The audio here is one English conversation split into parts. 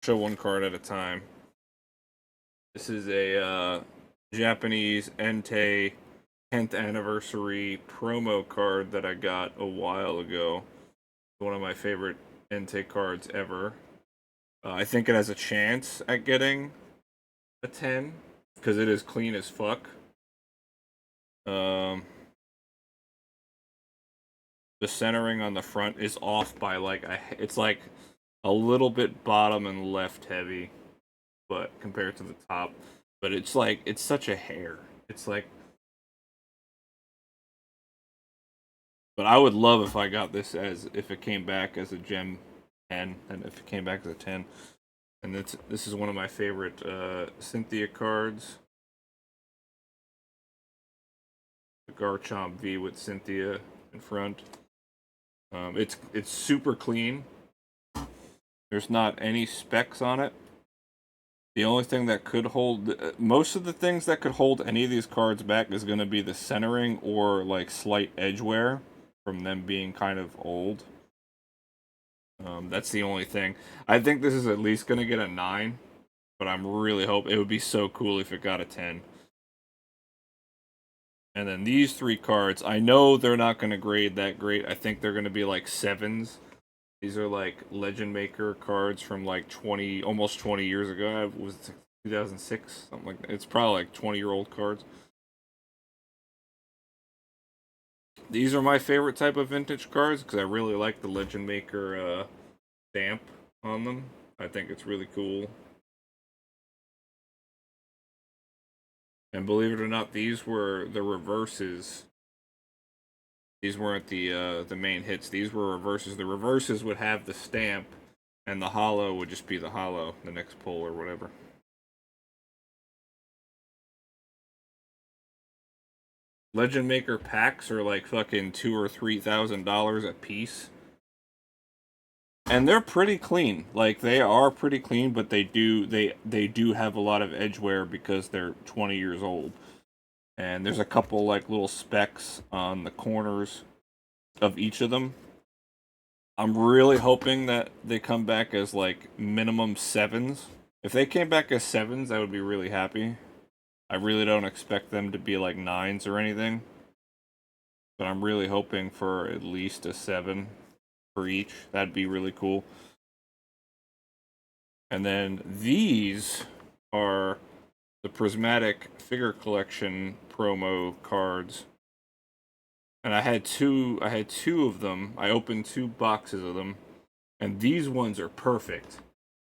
show one card at a time. This is a Japanese Entei 10th anniversary promo card that I got a while ago. One of my favorite Entei cards ever. I think it has a chance at getting a 10 because it is clean as fuck. The centering on the front is off by it's like a little bit bottom and left heavy, but compared to the top, but it's such a hair. It's like, but I would love if I got this as if it came back as a Gem 10, and if it came back as a 10. And this is one of my favorite Cynthia cards. The Garchomp V with Cynthia in front. It's super clean. There's not any specs on it. The only thing that could hold most of the things that could hold any of these cards back is going to be the centering or like slight edge wear from them being kind of old. That's the only thing. I think this is at least going to get a 9, but I'm really hoping it would be so cool if it got a 10. And then these 3 cards, I know they're not going to grade that great. I think they're going to be like 7s. These are like Legend Maker cards from like almost 20 years ago. It was 2006, something like that. It's probably like 20-year-old cards. These are my favorite type of vintage cards because I really like the Legend Maker stamp on them. I think it's really cool. And believe it or not, these were the reverses. These weren't the main hits. These were reverses. The reverses would have the stamp, and the holo would just be the holo, the next pull or whatever. Legend Maker packs are like fucking $2,000 or $3,000 a piece, and they're pretty clean. Like they are pretty clean, but they do have a lot of edge wear because they're 20 years old. And there's a couple like little specks on the corners of each of them. I'm really hoping that they come back as like minimum 7s. If they came back as 7s, I would be really happy. I really don't expect them to be like 9s or anything. But I'm really hoping for at least a 7 for each. That'd be really cool. And then these are the Prismatic Figure Collection promo cards. And I had two of them. I opened 2 boxes of them. And these ones are perfect.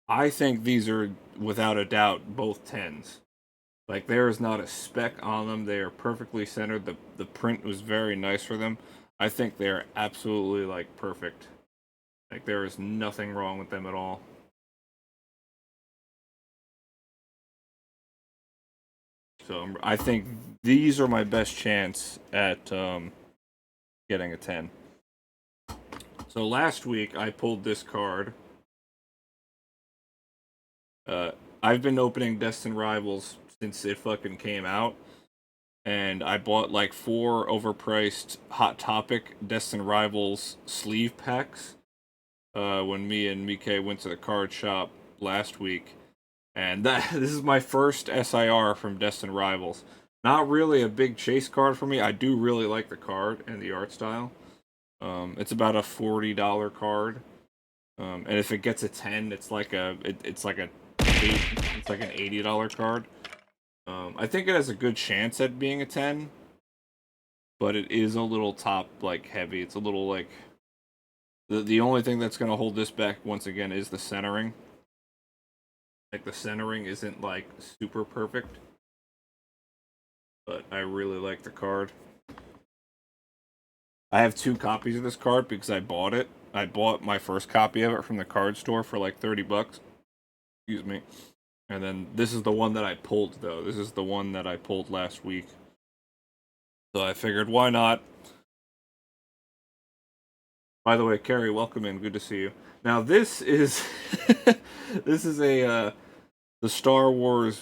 I think these are without a doubt both 10s. Like there is not a speck on them. They are perfectly centered. The print was very nice for them. I think they are absolutely like perfect. Like there is nothing wrong with them at all. So I think these are my best chance at getting a 10. So last week I pulled this card. I've been opening Destined Rivals since it fucking came out. And I bought like 4 overpriced Hot Topic Destined Rivals sleeve packs when me and Mike went to the card shop last week. And this is my first SIR from Destined Rivals. Not really a big chase card for me. I do really like the card and the art style. It's about a $40 card. And if it gets a 10, it's like an $80 card. I think it has a good chance at being a 10, but it is a little top like heavy. It's a little like the only thing that's going to hold this back once again is the centering. Like the centering isn't like super perfect, but I really like the card. I have 2 copies of this card because I bought it. I bought my first copy of it from the card store for like $30. Excuse me. And then this is the one that I pulled though. This is the one that I pulled last week. So I figured why not? By the way, Carrie, welcome in. Good to see you. Now this is this is a the Star Wars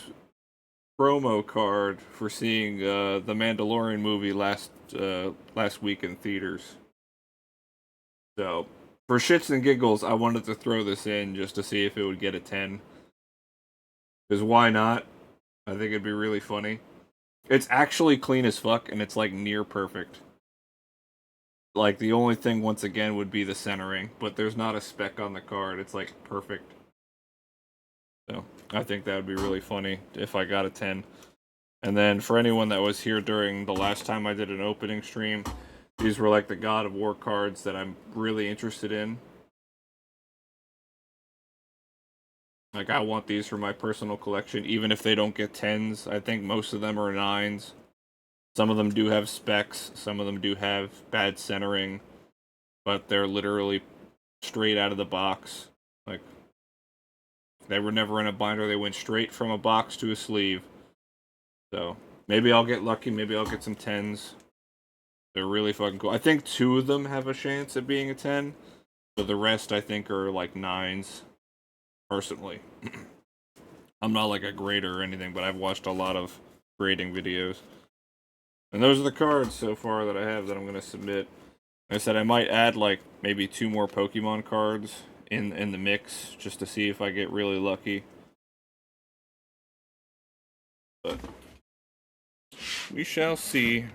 promo card for seeing the Mandalorian movie last week in theaters. So For shits and giggles, I wanted to throw this in just to see if it would get a 10. Because why not? I think it'd be really funny. It's actually clean as fuck, and it's like near perfect. Like, the only thing, once again, would be the centering, but there's not a speck on the card. It's like perfect. So, I think that would be really funny if I got a 10. And then for anyone that was here during the last time I did an opening stream, these were like the God of War cards that I'm really interested in. Like, I want these for my personal collection, even if they don't get 10s. I think most of them are 9s. Some of them do have specs, some of them do have bad centering, but they're literally straight out of the box. Like, they were never in a binder, they went straight from a box to a sleeve. So, maybe I'll get lucky, maybe I'll get some 10s. They're really fucking cool. I think 2 of them have a chance at being a 10, but the rest I think are like 9s, personally. I'm not like a grader or anything, but I've watched a lot of grading videos. And those are the cards so far that I have that I'm going to submit. Like I said, I might add like maybe 2 more Pokemon cards in the mix just to see if I get really lucky. But we shall see.